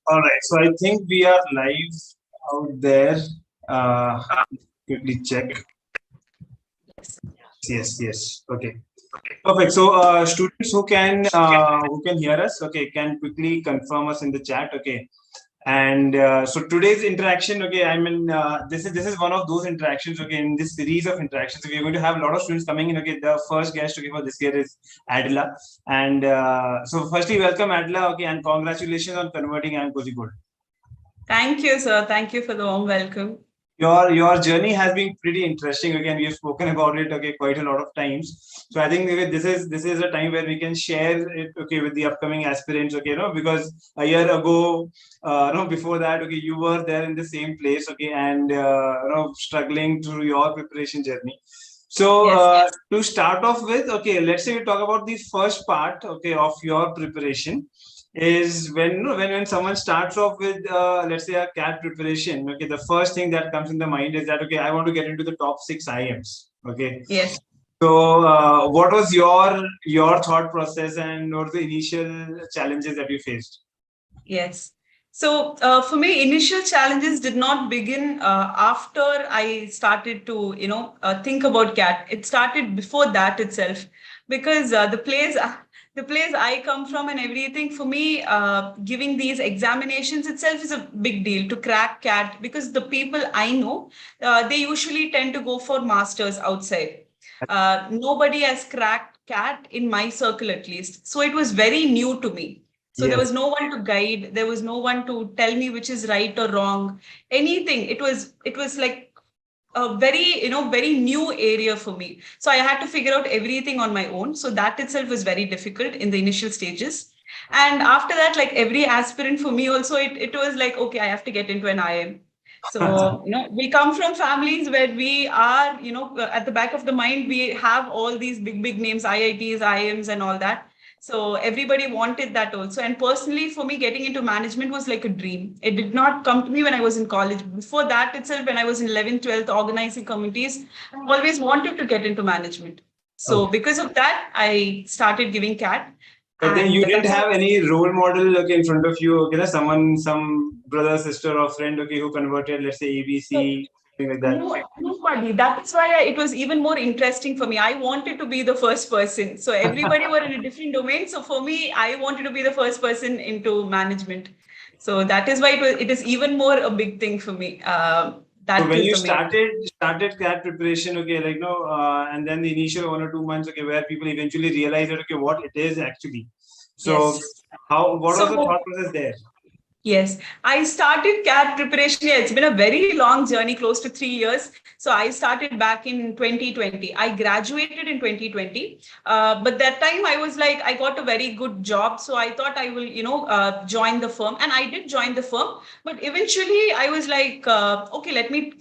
All right. So I think we are live out there. Quickly check. Yes. Okay. Perfect. So students who can hear us, okay, can quickly confirm us in the chat. Okay. And so today's interaction, okay, I mean, this is one of those interactions, okay, in this series of interactions. We are going to have a lot of students coming in. Okay, the first guest, okay, for this year is Adila, and so firstly, welcome Adila, okay, and congratulations on converting and Kozhikode. Thank you, sir. Thank you for the warm welcome. Your journey has been pretty interesting. Again, we have spoken about it, okay, quite a lot of times. So I think this is a time where we can share it, okay, with the upcoming aspirants, okay, because a year ago, before that, okay, you were there in the same place, okay, and struggling through your preparation journey. So Yes. to start off with, okay, let's say we talk about the first part, okay, of your preparation is when someone starts off with let's say a CAT preparation. Okay, the first thing that comes in the mind is that, okay, I want to get into the top 6 IIMs. Okay. Yes. So what was your thought process, and what were the initial challenges that you faced? Yes. So for me, initial challenges did not begin after I started to, think about CAT. It started before that itself, because the place I come from and everything, for me, giving these examinations itself is a big deal to crack CAT, because the people I know, they usually tend to go for masters outside. Nobody has cracked CAT in my circle, at least. So it was very new to me. So there Yes. was no one to guide. There was no one to tell me which is right or wrong. Anything. It was like a very new area for me. So I had to figure out everything on my own. So that itself was very difficult in the initial stages. And after that, like every aspirant for me also, it was like, okay, I have to get into an IIM. So, we come from families where we are, at the back of the mind, we have all these big names, IITs, IIMs, and all that. So everybody wanted that also. And personally, for me, getting into management was like a dream. It did not come to me when I was in college. Before that itself, when I was in 11th, 12th, organizing committees, I always wanted to get into management. So Okay. because of that, I started giving CAT. But then you And didn't that's have any role model, okay, in front of you, okay, some brother, sister, or friend, okay, who converted, let's say so ABC, something like that. no, nobody. That's why it was even more interesting for me. I wanted to be the first person. So everybody were in a different domain. So for me, I wanted to be the first person into management. So that is why it is even more a big thing for me. So That when is you the main. started CAT preparation, okay, like no, and then the initial 1 or 2 months, okay, where people eventually realize that, okay, what it is actually. So Yes. what was the So thought process there? yes, I started CAT preparation. Yeah, it's been a very long journey, close to 3 years. So I started back in 2020. I graduated in 2020. But that time I was like, I got a very good job. So I thought I will, join the firm. And I did join the firm. But eventually I was like, okay, let me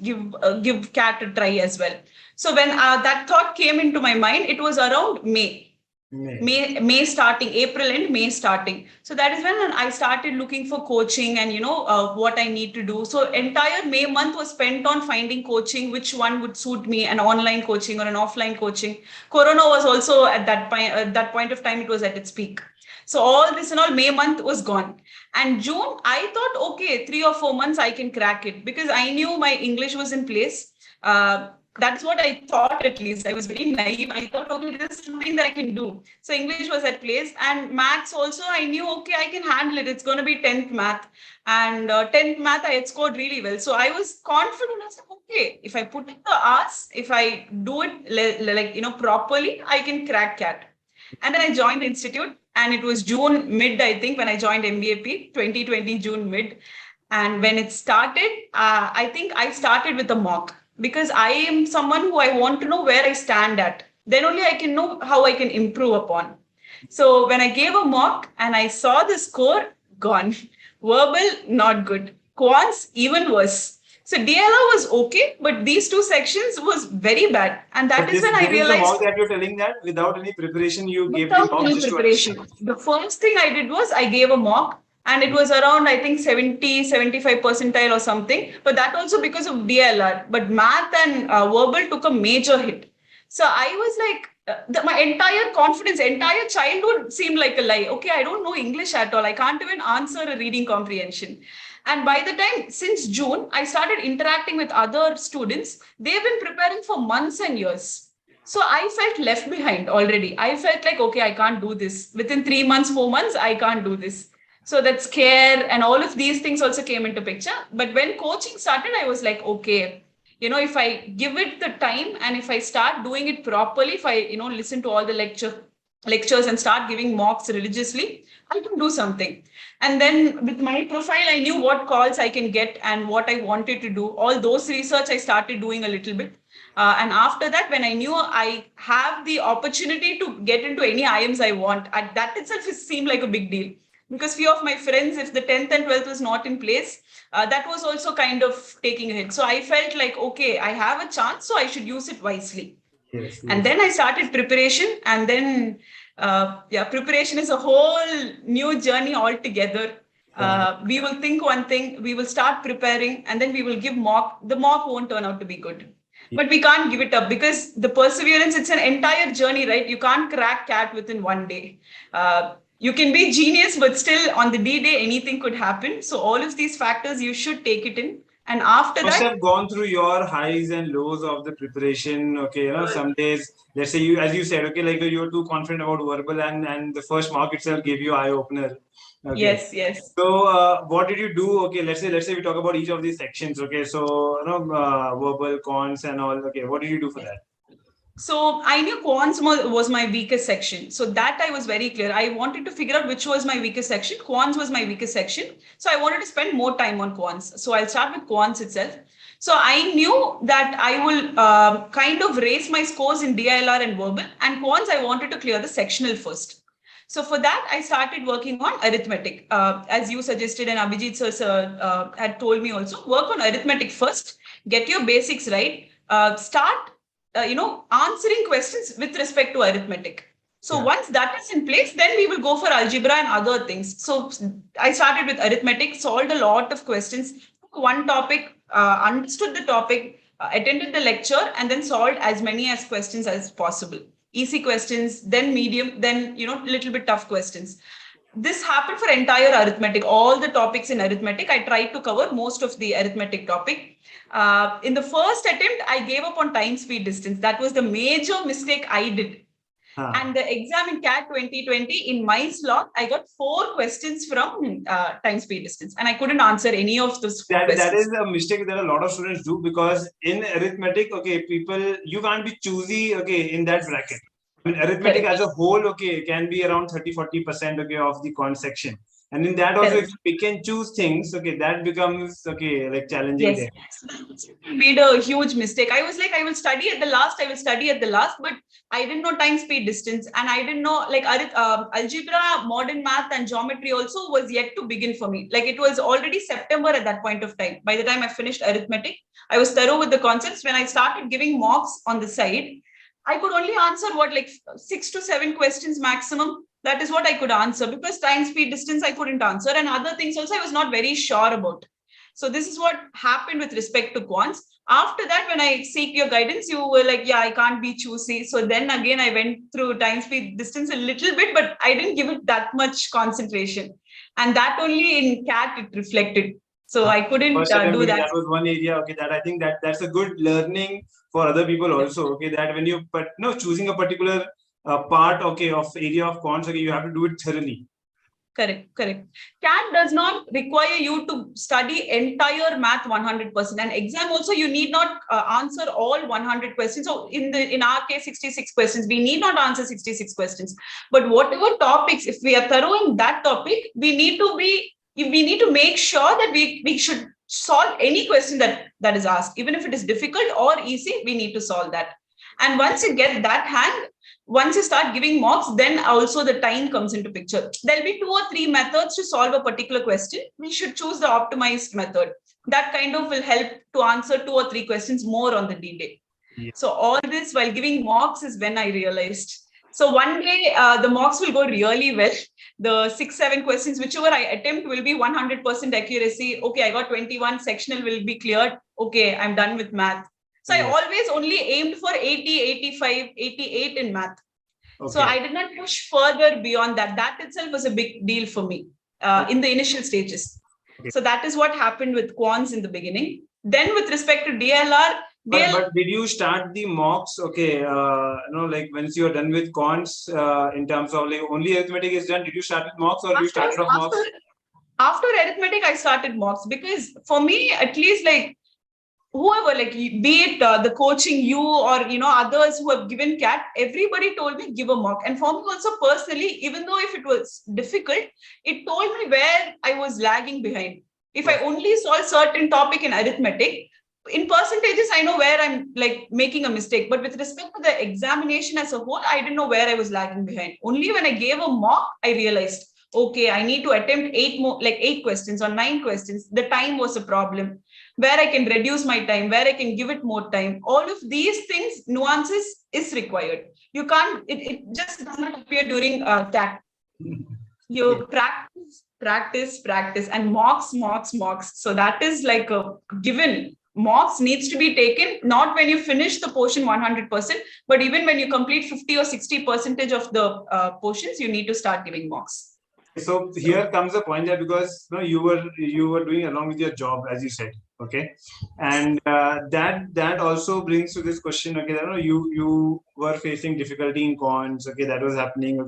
give CAT a try as well. So when that thought came into my mind, it was around May. May. May starting, April and May starting. So that is when I started looking for coaching and what I need to do. So entire May month was spent on finding coaching, which one would suit me, an online coaching or an offline coaching. Corona was also at that point of time, it was at its peak. So all this and all, May month was gone. And June, I thought, okay, 3 or 4 months I can crack it, because I knew my English was in place. That's what I thought, at least. I was very naive. I thought, okay, this is something that I can do. So English was at place, and maths also, I knew, okay, I can handle it. It's going to be 10th math. And 10th math, I had scored really well. So I was confident. I said, okay, if I put in the hours, if I do it properly, I can crack CAT. And then I joined the institute, and it was June mid, I think, when I joined MBAP, 2020, June mid. And when it started, I think I started with a mock, because I am someone who I want to know where I stand at. Then only I can know how I can improve upon. So when I gave a mock and I saw the score, gone. Verbal, not good. Quants, even worse. So DLR was okay, but these two sections was very bad. And that But is this when I is the realized, mock that you're telling, that without any preparation you gave the without mock any just to understand. preparation, the first thing I did was I gave a mock, and it was around, I think, 70, 75 percentile or something. But that also because of DLR. But math and verbal took a major hit. So I was like, my entire confidence, entire childhood seemed like a lie. Okay, I don't know English at all. I can't even answer a reading comprehension. And by the time, since June, I started interacting with other students. They've been preparing for months and years. So I felt left behind already. I felt like, okay, I can't do this. Within 3 months, 4 months, I can't do this. So that scare and all of these things also came into picture. But when coaching started, I was like, okay, if I give it the time and if I start doing it properly, if I, listen to all the lectures and start giving mocks religiously, I can do something. And then with my profile, I knew what calls I can get and what I wanted to do. All those research I started doing a little bit. And after that, when I knew I have the opportunity to get into any IIMs I want, that itself seemed like a big deal. Because few of my friends, if the 10th and 12th was not in place, that was also kind of taking a hit. So I felt like, okay, I have a chance, so I should use it wisely. Yes, And yes. then I started preparation, and then preparation is a whole new journey altogether. We will think one thing, we will start preparing, and then we will give mock. The mock won't turn out to be good, but we can't give it up because the perseverance, it's an entire journey, right? You can't crack CAT within one day. You can be genius, but still on the D-Day, anything could happen. So all of these factors, you should take it in. And after Must that, have gone through your highs and lows of the preparation. Okay, some days, let's say you, as you said, okay, like you're too confident about verbal, and the first mark itself gave you eye opener. Okay. yes. So, what did you do? Okay, let's say we talk about each of these sections. Okay, so verbal, cons, and all. Okay, what did you do for that? So I knew quants was my weakest section. So that I was very clear. I wanted to figure out which was my weakest section. Quants was my weakest section. So I wanted to spend more time on quants. So I'll start with quants itself. So I knew that I will kind of raise my scores in DILR and verbal, and quants I wanted to clear the sectional first. So for that, I started working on arithmetic. As you suggested and Abhijit sir had told me also, work on arithmetic first, get your basics right, start answering questions with respect to arithmetic. So once that is in place, then we will go for algebra and other things. So I started with arithmetic, solved a lot of questions, one topic, understood the topic, attended the lecture, and then solved as many as questions as possible. Easy questions, then medium, then little bit tough questions. This happened for entire arithmetic, all the topics in arithmetic. I tried to cover most of the arithmetic topic. In the first attempt, I gave up on time, speed, distance. That was the major mistake I did. And the exam in CAT 2020, in my slot, I got 4 questions from time, speed, distance. And I couldn't answer any of those questions. That is a mistake that a lot of students do, because in arithmetic, okay, you can't be choosy, okay, in that bracket. I mean, arithmetic as a whole, okay, can be around 30-40%, okay, of the con section. And in that also, if you pick and choose things, okay, that becomes, okay, like challenging there. Made a huge mistake. I was like, I will study at the last, but I didn't know time, speed, distance. And I didn't know, like, algebra, modern math, and geometry also was yet to begin for me. Like, it was already September at that point of time. By the time I finished arithmetic, I was thorough with the concepts. When I started giving mocks on the side, I could only answer 6 to 7 questions maximum. That is what I could answer, because time, speed, distance, I couldn't answer. And other things also, I was not very sure about. So this is what happened with respect to quants. After that, when I seek your guidance, you were like, yeah, I can't be choosy. So then again, I went through time, speed, distance a little bit, but I didn't give it that much concentration. And that only in CAT it reflected. So I couldn't do that. That was one area, okay, that I think that's a good learning for other people also, okay, that when you choosing a particular part, okay, of area of quants, okay, you have to do it thoroughly. Correct. CAT does not require you to study entire math 100%. And exam also, you need not answer all 100 questions. So in our case, 66 questions, we need not answer 66 questions. But whatever topics, if we are thorough in that topic, we need to make sure that we should solve any question that is asked. Even if it is difficult or easy, we need to solve that. And once you get that hand, once you start giving mocks, then also the time comes into picture. There'll be 2 or 3 methods to solve a particular question. We should choose the optimized method. That kind of will help to answer 2 or 3 questions more on the D-Day. Yeah. So all this while giving mocks is when I realized. So one day the mocks will go really well. The 6-7 questions, whichever I attempt, will be 100% accuracy. Okay, I got 21, sectional will be cleared. Okay, I'm done with math. So I always only aimed for 80, 85, 88 in math. So I did not push further beyond that. That itself was a big deal for me in the initial stages. So that is what happened with quants in the beginning. Then with respect to DLR, but did you start the mocks? Like once you are done with cons, in terms of like only arithmetic is done, did you start with mocks or you started off mocks? After arithmetic, I started mocks because for me, at least like whoever, like be it the coaching, you or others who have given CAT, everybody told me give a mock. And for me also personally, even though if it was difficult, it told me where I was lagging behind. If I only solve certain topic in arithmetic, in percentages, I know where I'm like making a mistake. But with respect to the examination as a whole, I didn't know where I was lagging behind. Only when I gave a mock, I realized, okay, I need to attempt 8 questions or 9 questions. The time was a problem. Where I can reduce my time, where I can give it more time. All of these things, nuances is required. You can't, it just does not appear during CAT. You practice, and mocks. So that is like a given. Mocks needs to be taken, not when you finish the portion 100%, but even when you complete 50 or 60% of the portions, you need to start giving mocks. So here comes the point that because you were doing along with your job, as you said, and that also brings to this question. You were facing difficulty in cons. That was happening.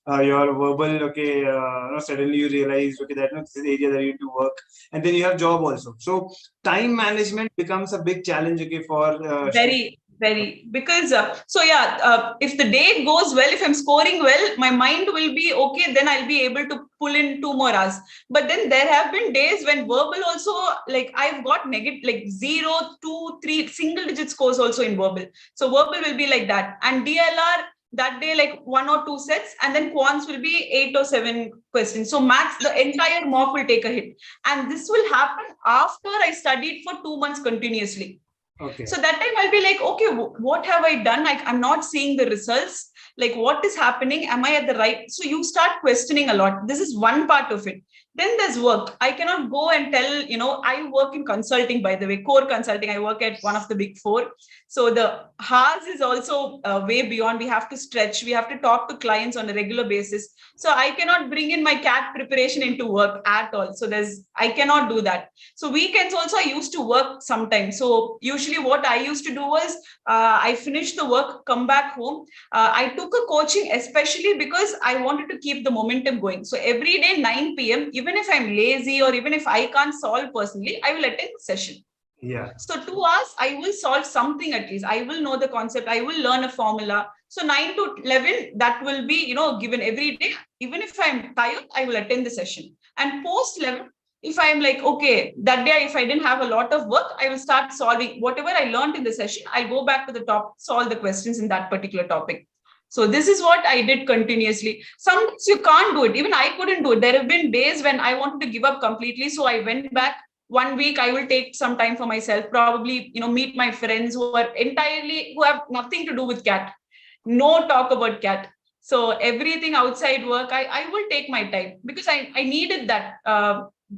Your verbal. Suddenly you realize that this is the area that you need to work, and then you have job also. So time management becomes a big challenge. For very, because if the day goes well, if I'm scoring well, my mind will be okay, then I'll be able to pull in 2 more hours. But then there have been days when verbal also, like I've got negative, like 0, 2, 3 single digit scores also in verbal. So verbal will be like that, and DLR that day like 1 or 2 sets, and then quants will be 8 or 7 questions. So max, the entire mock will take a hit, and this will happen after I studied for 2 months continuously. So that time I'll be like, okay, what have I done? Like, I'm not seeing the results. Like, what is happening? Am I at the right? So you start questioning a lot. This is one part of it. Then there's work. I cannot go and tell, I work in consulting, by the way, core consulting. I work at one of the big 4. So the hours is also way beyond. We have to stretch. We have to talk to clients on a regular basis. So I cannot bring in my CAT preparation into work at all. So I cannot do that. So weekends also I used to work sometimes. So usually what I used to do was I finished the work, come back home. I took a coaching, especially because I wanted to keep the momentum going. So every day, 9 p.m., even if I'm lazy or even if I can't solve personally, I will attend the session. So 2 hours, I will solve something at least. I will know the concept. I will learn a formula. So 9 to 11, that will be, given every day. Even if I'm tired, I will attend the session. And post 11, if I'm like, okay, that day, if I didn't have a lot of work, I will start solving whatever I learned in the session. I'll go back to the top, solve the questions in that particular topic. So this is what I did continuously. Sometimes you can't do it. Even I couldn't do it. There have been days when I wanted to give up completely. So I went back. 1 week, I will take some time for myself, probably, meet my friends who have nothing to do with CAT. No talk about CAT. So everything outside work, I will take my time because I needed that.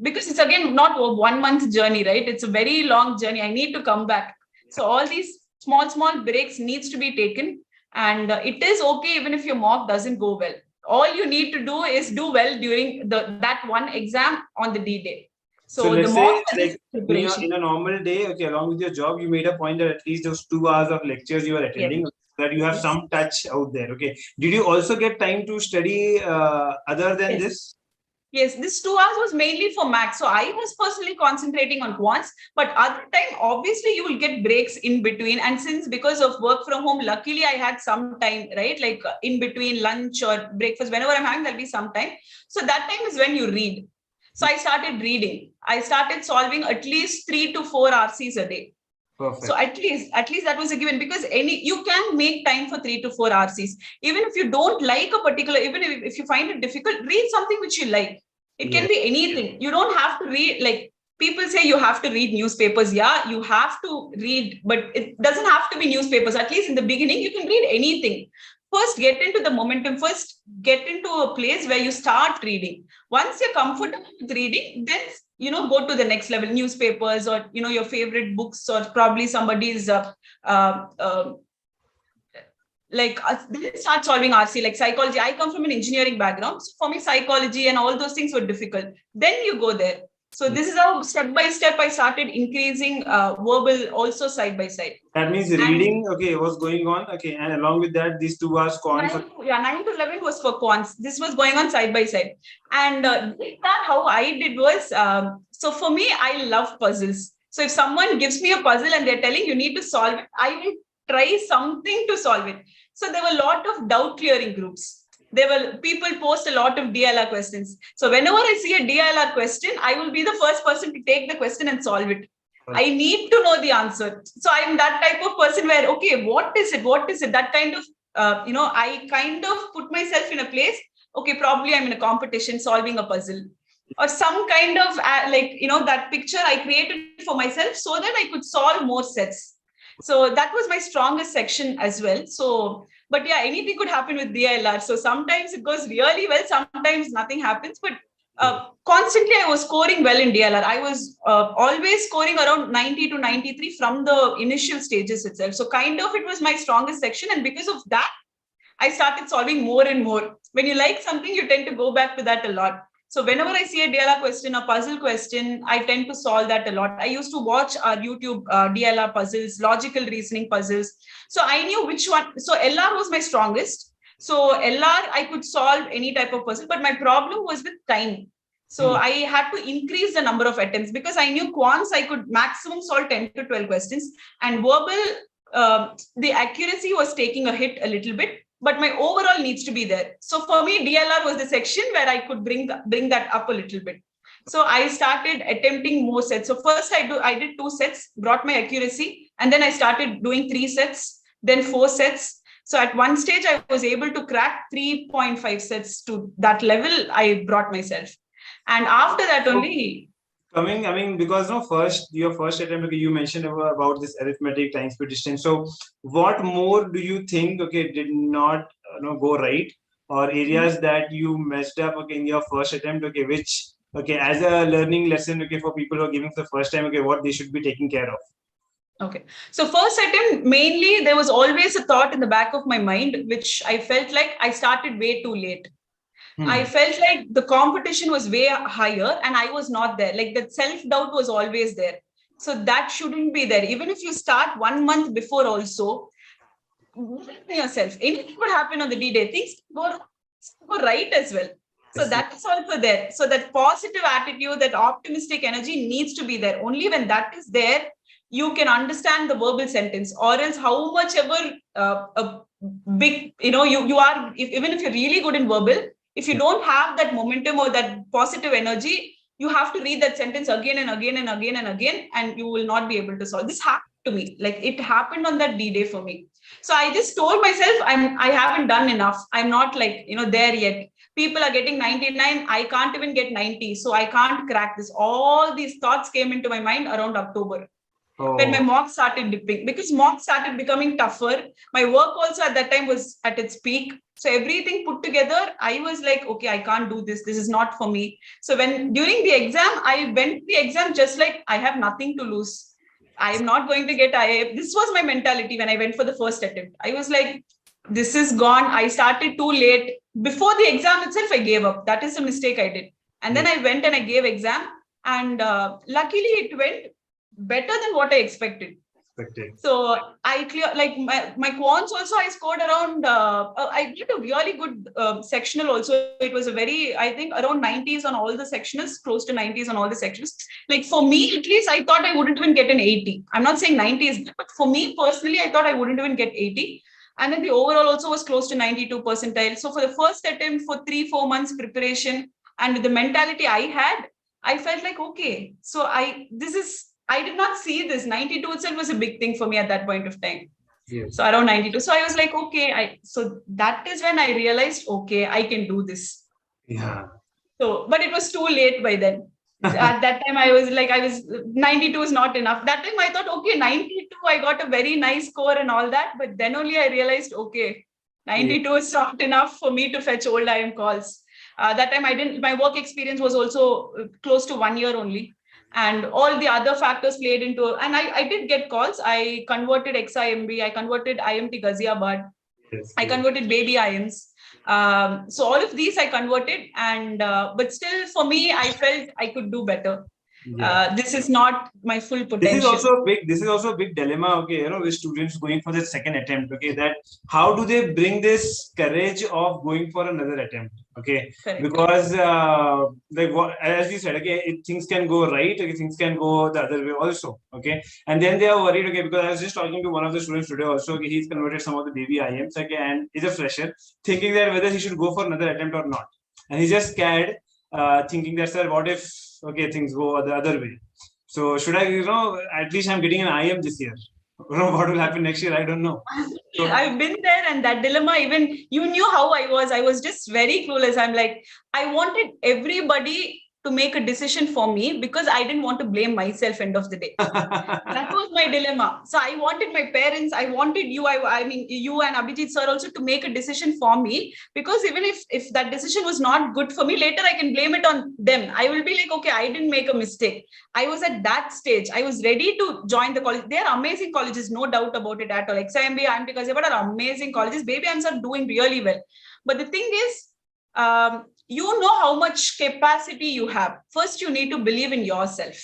Because it's again, not a 1 month journey, right? It's a very long journey. I need to come back. So all these small breaks needs to be taken. And it is okay even if your mock doesn't go well. All you need to do is do well during that one exam on the D-Day. So let's say, like in a normal day, along with your job, you made a point that at least those 2 hours of lectures you are attending, that you have some touch out there. Did you also get time to study other than this? Yes, this 2 hours was mainly for maths. So I was personally concentrating on quants, but other time, obviously you will get breaks in between. And because of work from home, luckily I had some time, right? Like in between lunch or breakfast, whenever I'm having, there'll be some time. So that time is when you read. So I started reading. I started solving at least 3 to 4 RCs a day. Perfect. So at least that was a given, because you can make time for 3 to 4 RCs. Even if you don't like a particular, even if you find it difficult, read something which you like. It can be anything. You don't have to read, like people say you have to read newspapers. Yeah, you have to read, but it doesn't have to be newspapers. At least in the beginning, you can read anything. first get into the momentum, first get into a place where you start reading. Once you're comfortable with reading, then, go to the next level, newspapers or, your favorite books, or probably somebody's, they start solving RC, like psychology. I come from an engineering background. So for me, psychology and all those things were difficult. Then you go there. So this is how step by step I started increasing verbal also side by side. That means reading, was going on. Okay. And along with that, these two are quants. 9 to 11 was for quants. This was going on side by side. And how I did was, so for me, I love puzzles. So if someone gives me a puzzle and they're telling you need to solve it, I will try something to solve it. So there were a lot of doubt clearing groups. People post a lot of DLR questions. So whenever I see a DLR question, I will be the first person to take the question and solve it. I need to know the answer. So I'm that type of person where, okay, what is it? What is it? That kind of, I kind of put myself in a place, okay, probably I'm in a competition solving a puzzle or some kind of that picture I created for myself so that I could solve more sets. So that was my strongest section as well. So, but yeah, anything could happen with DLR. So sometimes it goes really well, sometimes nothing happens, but constantly I was scoring well in DLR. I was always scoring around 90 to 93 from the initial stages itself. So kind of it was my strongest section. And because of that, I started solving more and more. When you like something, you tend to go back to that a lot. So whenever I see a DLR question, a puzzle question, I tend to solve that a lot. I used to watch our YouTube DLR puzzles, logical reasoning puzzles. So I knew which one. So LR was my strongest. So LR, I could solve any type of puzzle, but my problem was with time. So I had to increase the number of attempts because I knew quants, I could maximum solve 10 to 12 questions. And verbal, the accuracy was taking a hit a little bit, but my overall needs to be there. So for me, DLR was the section where I could bring that up a little bit. So I started attempting more sets. So first I did 2 sets, brought my accuracy, and then I started doing 3 sets, then 4 sets. So at one stage, I was able to crack 3.5 sets to that level I brought myself. And after that only... because your first attempt, you mentioned about this arithmetic, time, speed, distance. So what more do you think, did not go right, or areas that you messed up, in your first attempt, which, as a learning lesson, for people who are giving for the first time, what they should be taking care of? Okay. So first attempt, mainly there was always a thought in the back of my mind, which I felt like I started way too late. I felt like the competition was way higher and I was not there. Like that self-doubt was always there. So that shouldn't be there. Even if you start 1 month before also, yourself, anything could happen on the D-Day. Things go right as well. So that's also there. So that positive attitude, that optimistic energy needs to be there. Only when that is there, you can understand the verbal sentence, or else how much ever a big, you are, even if you're really good in verbal, if you don't have that momentum or that positive energy, you have to read that sentence again and again and again and again, and you will not be able to solve. This happened to me. Like it happened on that D-Day for me. So I just told myself, I haven't done enough. I'm not there yet. People are getting 99. I can't even get 90. So I can't crack this. All these thoughts came into my mind around October. When my mock started dipping, because mock started becoming tougher. My work also at that time was at its peak. So everything put together, I was like, okay, I can't do this. This is not for me. So during the exam, I went to the exam just like I have nothing to lose. I am not going to get IIM. This was my mentality when I went for the first attempt. I was like, this is gone. I started too late. Before the exam itself, I gave up. That is a mistake I did. And then I went and I gave exam. And luckily it went better than what I expected. So I clear, like my quants also, I scored around, I did a really good sectional also. It was a very, I think around 90s on all the sectionals, close to 90s on all the sections. Like for me, at least I thought I wouldn't even get an 80. I'm not saying 90s, but for me personally, I thought I wouldn't even get 80. And then the overall also was close to 92 percentile. So for the first attempt, for 3-4 months preparation, and with the mentality I had, I felt like, okay, so I did not see this. 92 itself was a big thing for me at that point of time. Yes. So around 92. So I was like, okay, so that is when I realized, okay, I can do this. Yeah. So, but it was too late by then. At that time, I was 92 is not enough. That time I thought, okay, 92, I got a very nice score and all that. But then only I realized, okay, 92 is not enough for me to fetch old IIM calls. That time my work experience was also close to 1 year only. And all the other factors played into, and I did get calls. I converted XIMB, I converted IMT Ghaziabad, I converted baby IIMs. So all of these I converted, and but still for me, I felt I could do better. This is not my full potential. This is also a big dilemma, okay, with students going for the second attempt, okay, that how do they bring this courage of going for another attempt, okay? Correct. Because like what, as you said, okay, things can go right, okay, things can go the other way also, okay, and then they are worried, okay, because I was just talking to one of the students today also, okay, he's converted some of the baby IIMs, okay, and he's a fresher, thinking that whether he should go for another attempt or not, and he's just scared, thinking that, sir, what if, okay, things go the other way? So should I, at least I'm getting an IIM this year. What will happen next year? I don't know. So, I've been there, and that dilemma, even you knew how I was just very clueless. I'm like, I wanted everybody to make a decision for me because I didn't want to blame myself end of the day. That was my dilemma. So I wanted my parents, I wanted you, I mean, you and Abhijit sir also to make a decision for me, because even if that decision was not good for me, later I can blame it on them. I will be like, okay, I didn't make a mistake. I was at that stage. I was ready to join the college. They are amazing colleges, no doubt about it at all. XIMB, IIM, because they are amazing colleges. Baby IIMs are doing really well. But the thing is, you know how much capacity you have. First, you need to believe in yourself.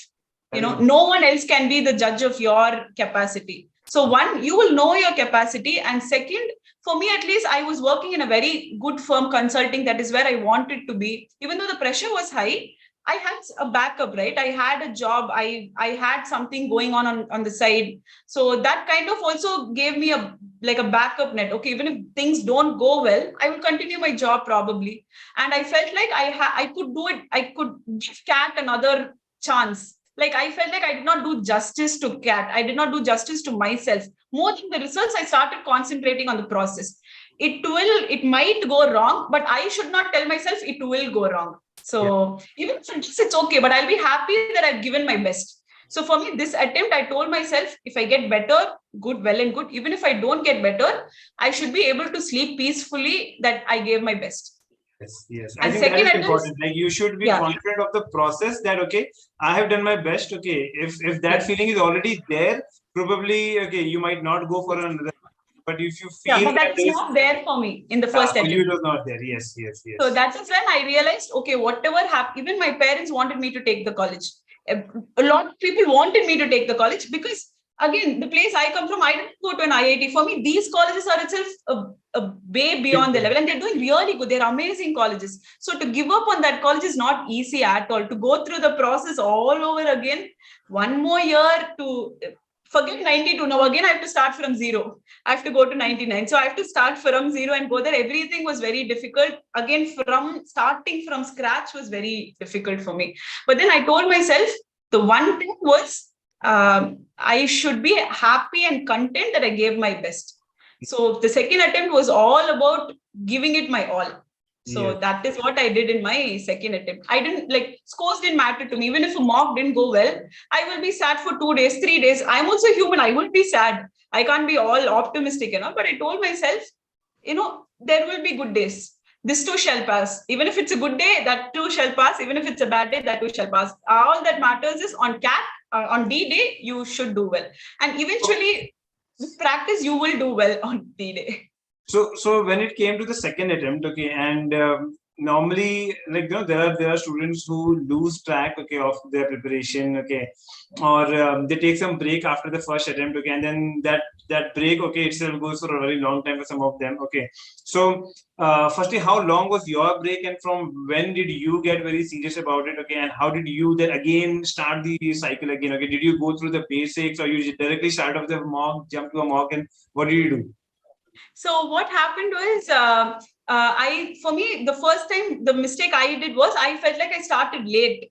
No one else can be the judge of your capacity. So one, you will know your capacity. And second, for me, at least, I was working in a very good firm, consulting. That is where I wanted to be. Even though the pressure was high, I had a backup, right? I had a job. I had something going on the side. So that kind of also gave me a backup net. Okay, even if things don't go well, I will continue my job probably. And I felt like I could do it. I could give CAT another chance. Like I felt like I did not do justice to CAT. I did not do justice to myself. More than the results, I started concentrating on the process. It might go wrong, but I should not tell myself it will go wrong. So even if it's okay, but I'll be happy that I've given my best. So for me, this attempt, I told myself, if I get better, good, well and good. Even if I don't get better, I should be able to sleep peacefully that I gave my best. Yes. I think that is important. Like you should be confident of the process that, okay, I have done my best. Okay, if that feeling is already there, probably, okay, you might not go for another. But if you feel but that's not there for me in the first attempt. You was not there. Yes. So that is when I realized, okay, whatever happened, even my parents wanted me to take the college. A lot of people wanted me to take the college because, again, the place I come from, I didn't go to an IIT. For me, these colleges are itself a way beyond the level, and they're doing really good. They're amazing colleges. So to give up on that college is not easy at all. To go through the process all over again, one more year to forget 92. Now again, I have to start from zero. I have to go to 99. So I have to start from zero and go there. Everything was very difficult. Again, starting from scratch was very difficult for me. But then I told myself, the one thing was, I should be happy and content that I gave my best. So the second attempt was all about giving it my all. So that is what I did in my second attempt. I didn't scores didn't matter to me. Even if a mock didn't go well, I will be sad for 2 days, 3 days. I'm also human. I will be sad. I can't be all optimistic, but I told myself, there will be good days. This too shall pass. Even if it's a good day, that too shall pass. Even if it's a bad day, that too shall pass. All that matters is on CAT, on D-Day, you should do well. And eventually, with practice, you will do well on D-Day. So when it came to the second attempt, okay, and normally, there are students who lose track, okay, of their preparation, okay, or they take some break after the first attempt, okay, and then that break, okay, itself goes for a very long time for some of them, okay. So firstly, how long was your break, and from when did you get very serious about it, okay, and how did you then again start the cycle again, okay? Did you go through the basics, or you directly start off the mock, jump to a mock, and what did you do? So what happened was, for me, the first time, the mistake I did was I felt like I started late.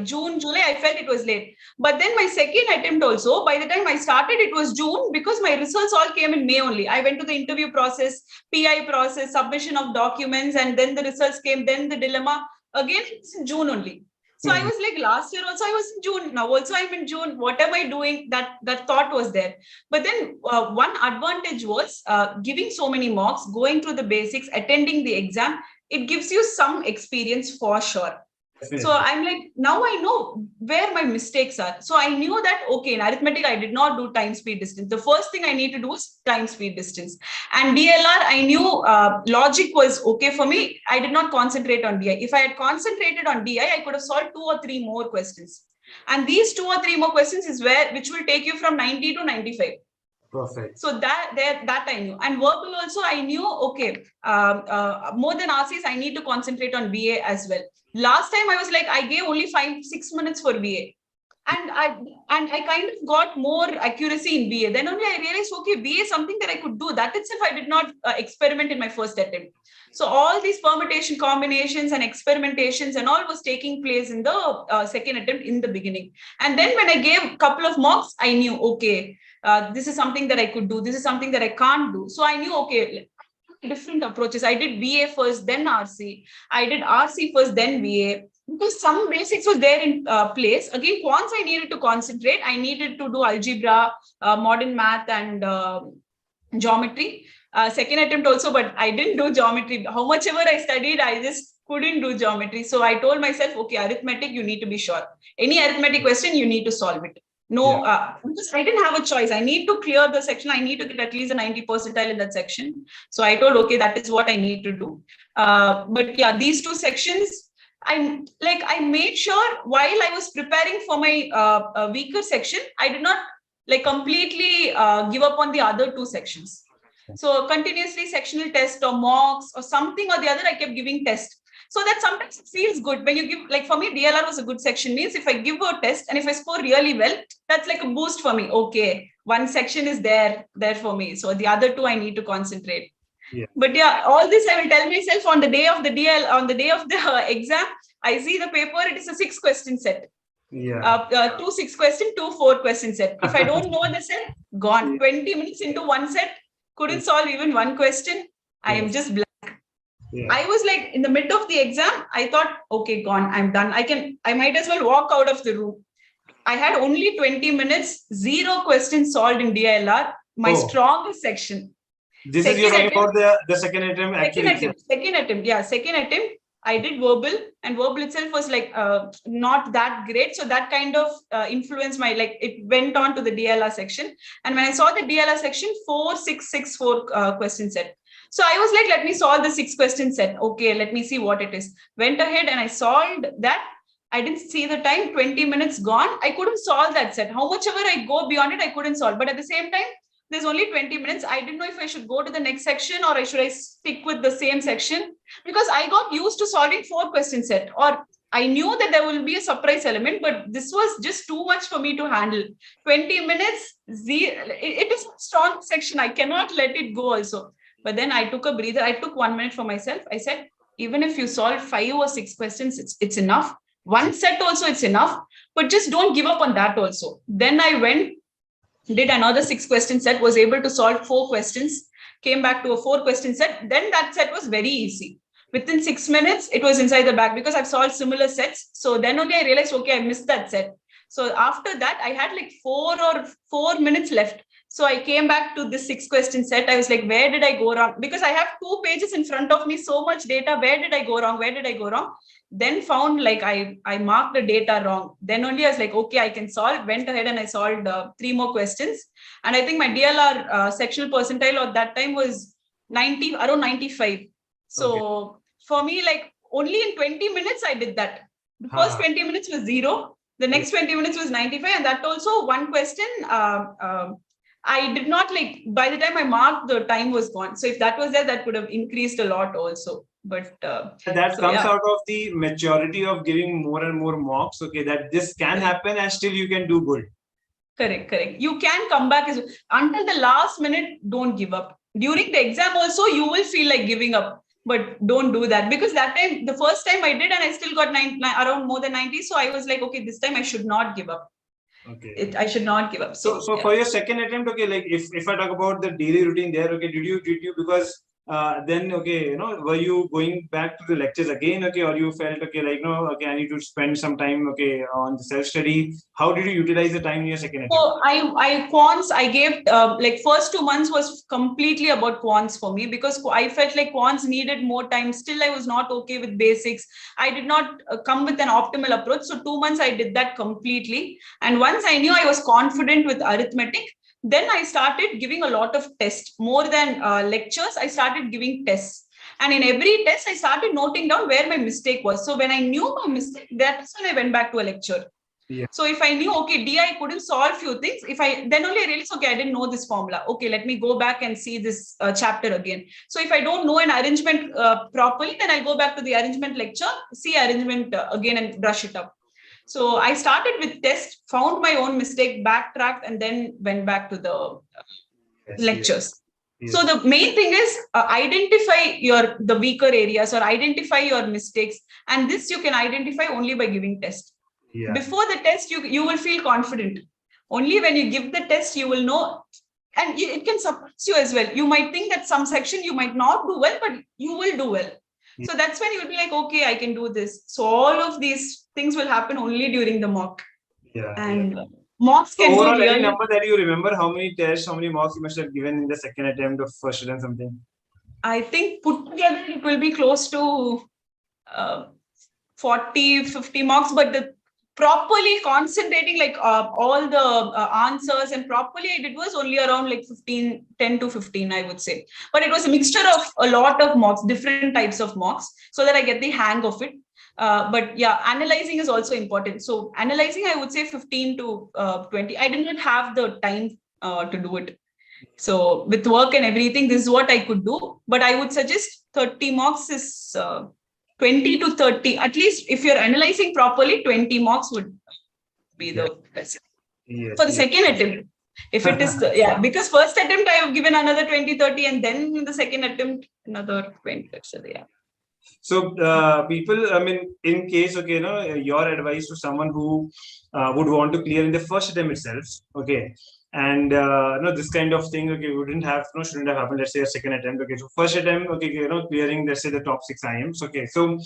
June, July, I felt it was late. But then my second attempt also, by the time I started, it was June, because my results all came in May only. I went to the interview process, PI process, submission of documents, and then the results came, then the dilemma. Again, it's in June only. So I was like, last year also I was in June. Now also I'm in June. What am I doing? That thought was there. But then one advantage was giving so many mocks, going through the basics, attending the exam. It gives you some experience for sure. So I'm like, now I know where my mistakes are. So I knew that, okay, in arithmetic, I did not do time, speed, distance. The first thing I need to do is time, speed, distance. And DLR, I knew logic was okay for me. I did not concentrate on DI. If I had concentrated on DI, I could have solved 2 or 3 more questions. And these 2 or 3 more questions is which will take you from 90 to 95. Perfect. So that I knew. And verbal also, I knew, okay, more than RCs, I need to concentrate on BA as well. Last time I was like, I gave only 5-6 minutes for BA. And I kind of got more accuracy in BA. Then only I realized, okay, BA is something that I could do. That itself, I did not experiment in my first attempt. So all these permutation combinations and experimentations and all was taking place in the second attempt in the beginning. And then when I gave a couple of mocks, I knew, okay, this is something that I could do. This is something that I can't do. So I knew, okay, different approaches. I did BA first, then RC. I did RC first, then BA. Because some basics was there in place. Again, once I needed to concentrate, I needed to do algebra, modern math, and geometry. Second attempt also, but I didn't do geometry. How much ever I studied, I just couldn't do geometry. So I told myself, okay, arithmetic, you need to be sure. Any arithmetic question, you need to solve it. No, because I didn't have a choice. I need to clear the section. I need to get at least a 90 percentile in that section. So I told, okay, that is what I need to do. But yeah, these 2 sections, I made sure while I was preparing for my weaker section, I did not completely give up on the other 2 sections. So continuously sectional test or mocks or something or the other, I kept giving test. So that sometimes it feels good when you give, for me, DLR was a good section. Means if I give a test and if I score really well, that's like a boost for me. Okay, one section is there for me. So the other 2, I need to concentrate. Yeah. But yeah, all this I will tell myself on the day of the on the day of the exam. I see the paper, it is a 6-question set. Yeah. 2 6-question, 2 4-question set. If I don't know the set, gone. 20 minutes into one set, couldn't solve even one question. I am just blank. Yeah. I was like in the mid of the exam, I thought, okay, gone, I'm done. I might as well walk out of the room. I had only 20 minutes, 0 questions solved in DLR, my strongest section. This second is you're talking about the second attempt. Second attempt. I did verbal, and verbal itself was not that great. So that kind of influenced my, it went on to the DLR section. And when I saw the DLR section, 4 6 6 4 question set. So I was like, let me solve the 6-question set. Okay, let me see what it is. Went ahead and I solved that. I didn't see the time, 20 minutes gone. I couldn't solve that set. How much ever I go beyond it, I couldn't solve. But at the same time, there's only 20 minutes. I didn't know if I should go to the next section or should I stick with the same section, because I got used to solving 4-question set, or I knew that there will be a surprise element, but this was just too much for me to handle. 20 minutes, it is a strong section. I cannot let it go also. But then I took a breather. I took 1 minute for myself. I said, even if you solve 5 or 6 questions, it's enough. One set also, it's enough, but just don't give up on that also. Then I went, did another 6-question set, was able to solve 4 questions, came back to a 4-question set. Then that set was very easy. Within 6 minutes, it was inside the bag because I've solved similar sets. So then only I realized, okay, I missed that set. So after that, I had 4 minutes left. So I came back to this 6-question set. I was like, where did I go wrong? Because I have 2 pages in front of me, so much data. Where did I go wrong? Where did I go wrong? Then found I marked the data wrong. Then only I was like, okay, I can solve. Went ahead and I solved 3 more questions. And I think my DLR sectional percentile at that time was around 95. So for me, only in 20 minutes, I did that. The first 20 minutes was 0. The next 20 minutes was 95. And that also 1 question, I did not by the time I marked, the time was gone. So if that was there, that would have increased a lot also. But that comes out of the maturity of giving more and more mocks. Okay, that this can happen and still you can do good. Correct. You can come back until the last minute. Don't give up. During the exam also, you will feel like giving up, but don't do that, because that time, the first time I did, and I still got around more than 90. So I was like, okay, this time I should not give up. Okay. I should not give up. So for your second attempt, okay, if I talk about the daily routine there, okay, did you because then okay, were you going back to the lectures again, okay, or you felt okay, like okay, I need to spend some time, okay, on the self study? How did you utilize the time in your second attempt? So I quants, I gave like first 2 months was completely about quants for me, because I felt like quants needed more time. Still, I was not okay with basics. I did not come with an optimal approach. So 2 months I did that completely. And once I knew I was confident with arithmetic, then I started giving a lot of tests. More than lectures, I started giving tests. And in every test, I started noting down where my mistake was. So when I knew my mistake, that's when I went back to a lecture. Yeah. So if I knew, okay, D, I couldn't solve few things. Then only I realized, okay, I didn't know this formula. Okay, let me go back and see this chapter again. So if I don't know an arrangement properly, then I'll go back to the arrangement lecture, see arrangement again and brush it up. So I started with test, found my own mistake, backtracked, and then went back to the lectures. Yes. So the main thing is identify the weaker areas or identify your mistakes. And this you can identify only by giving test. Yeah. Before the test, you will feel confident. Only when you give the test, you will know, and it can surprise you as well. You might think that some section you might not do well, but you will do well. Yeah. So that's when you'll be like, okay, I can do this. So all of these things will happen only during the mock. Yeah. And mocks can overall, be any number that you remember, how many tests, how many mocks you must have given in the second attempt of first attempt something? I think put together, it will be close to 40, 50 mocks, but the properly concentrating like all the answers and properly I did was only around like 10 to 15, I would say. But it was a mixture of a lot of mocks, different types of mocks, so that I get the hang of it. But yeah, analyzing is also important. So analyzing, I would say 15 to 20. I did not have the time to do it. So with work and everything, this is what I could do. But I would suggest 30 mocks is 20 to 30. At least if you're analyzing properly, 20 mocks would be the best. Yes, for the second attempt. If it is, because first attempt I have given another 20, 30, and then in the second attempt, another 20. So, yeah. So people, I mean, in case, okay, your advice to someone who would want to clear in the first attempt itself, okay, and this kind of thing, okay, shouldn't have happened. Let's say a second attempt, okay. So first attempt, okay, clearing, let's say the top 6 IIMs, okay. So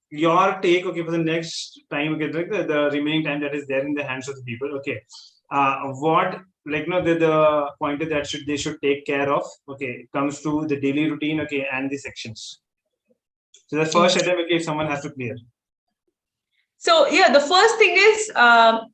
your take, okay, for the next time, okay, the remaining time that is there in the hands of the people, okay. What the pointer that they should take care of, okay, comes to the daily routine, okay, and the sections. So the first attempt, okay, if someone has to clear. So yeah, the first thing is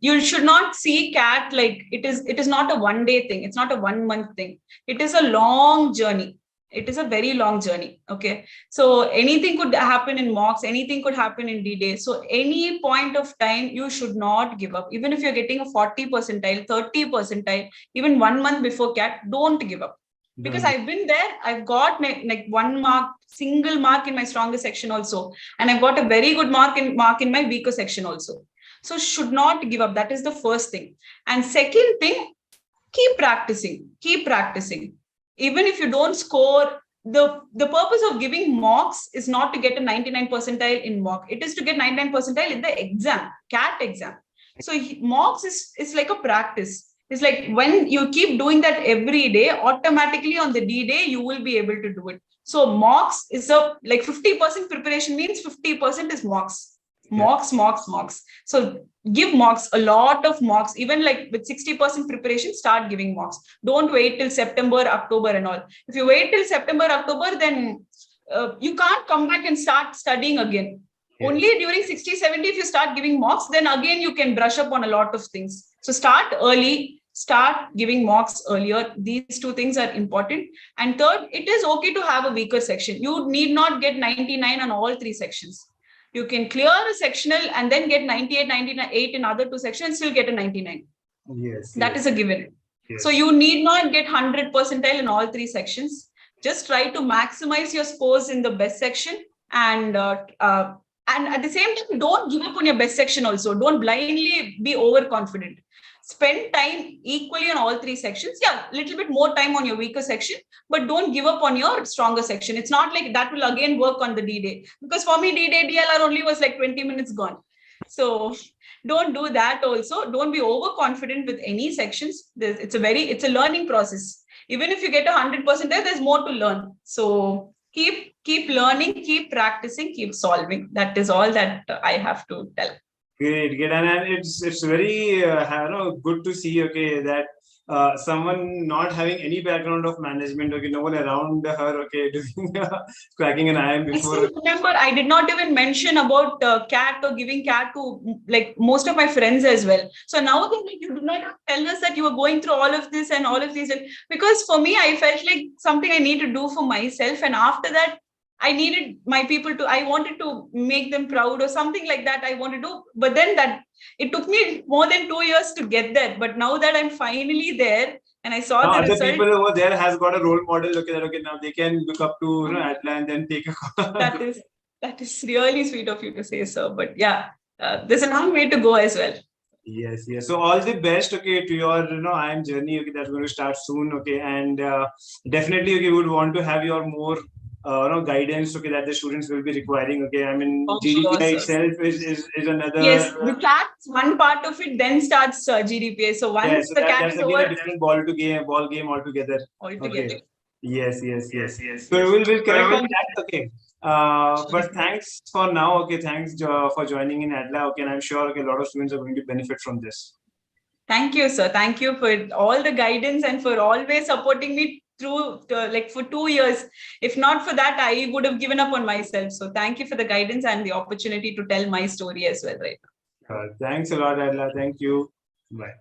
you should not see CAT like it is not a one-day thing. It's not a 1 month thing. It is a long journey. It is a very long journey. Okay. So anything could happen in mocks, anything could happen in D-Day. So any point of time, you should not give up. Even if you're getting a 40 percentile, 30 percentile, even 1 month before CAT, don't give up. Because I've been there, I've got like 1 mark, single mark in my strongest section also. And I've got a very good mark in my weaker section also. So should not give up. That is the first thing. And second thing, keep practicing. Even if you don't score, the purpose of giving mocks is not to get a 99 percentile in mock. It is to get 99 percentile in the exam, CAT exam. So mocks is like a practice. It's like when you keep doing that every day, automatically on the D-Day, you will be able to do it. So mocks is like 50% preparation means 50% is mocks. Mocks. So give mocks, a lot of mocks, even like with 60% preparation, start giving mocks. Don't wait till September, October and all. If you wait till September, October, then you can't come back and start studying again. Yes. Only during 60, 70, if you start giving mocks, then again, you can brush up on a lot of things. So start early, start giving mocks earlier. These 2 things are important. And third, it is okay to have a weaker section. You need not get 99 on all 3 sections. You can clear a sectional and then get 98, 98 in other 2 sections and still get a 99. Yes. That is a given. Yes. So you need not get 100 percentile in all 3 sections. Just try to maximize your scores in the best section and at the same time, don't give up on your best section also. Don't blindly be overconfident. Spend time equally on all 3 sections. Yeah, a little bit more time on your weaker section, but don't give up on your stronger section. It's not like that will again work on the D-Day. Because for me, D-Day, DLR only was like 20 minutes gone. So don't do that also. Don't be overconfident with any sections. It's a learning process. even if you get 100%, there's more to learn. So keep learning, keep practicing, keep solving. That is all that I have to tell. Great, and it's very good to see that someone not having any background of management, no one around her, doing cracking an IIM before. I still remember I did not even mention about CAT or giving CAT to like most of my friends as well. So now you do not tell us that you were going through all of this and all of these, because for me, I felt like something I need to do for myself. And after that, I needed my people to, I wanted to make them proud or something like that I want to do. But then that it took me more than 2 years to get there. But now that I'm finally there and I saw the result. Other people over there has got a role model. Now they can look up to Atla and then take a that is really sweet of you to say so. But yeah, there's a long way to go as well. Yes. So all the best, to your IIM journey, that's going to start soon, and definitely, we would want to have your more guidance, that the students will be requiring, I mean, GDPI itself is another. Yes, the CAT's one part of it, then starts GDPI. So once the CAT is over, a different ball game altogether. Okay. Yes. So we'll connect on that. Okay. But thanks for now. Okay, thanks for joining in Adla. Okay, and I'm sure a lot of students are going to benefit from this. Thank you, sir. Thank you for all the guidance and for always supporting me through like for 2 years. If not for that, I would have given up on myself. So thank you for the guidance and the opportunity to tell my story as well right now. Thanks a lot, Adla. Thank you. Bye.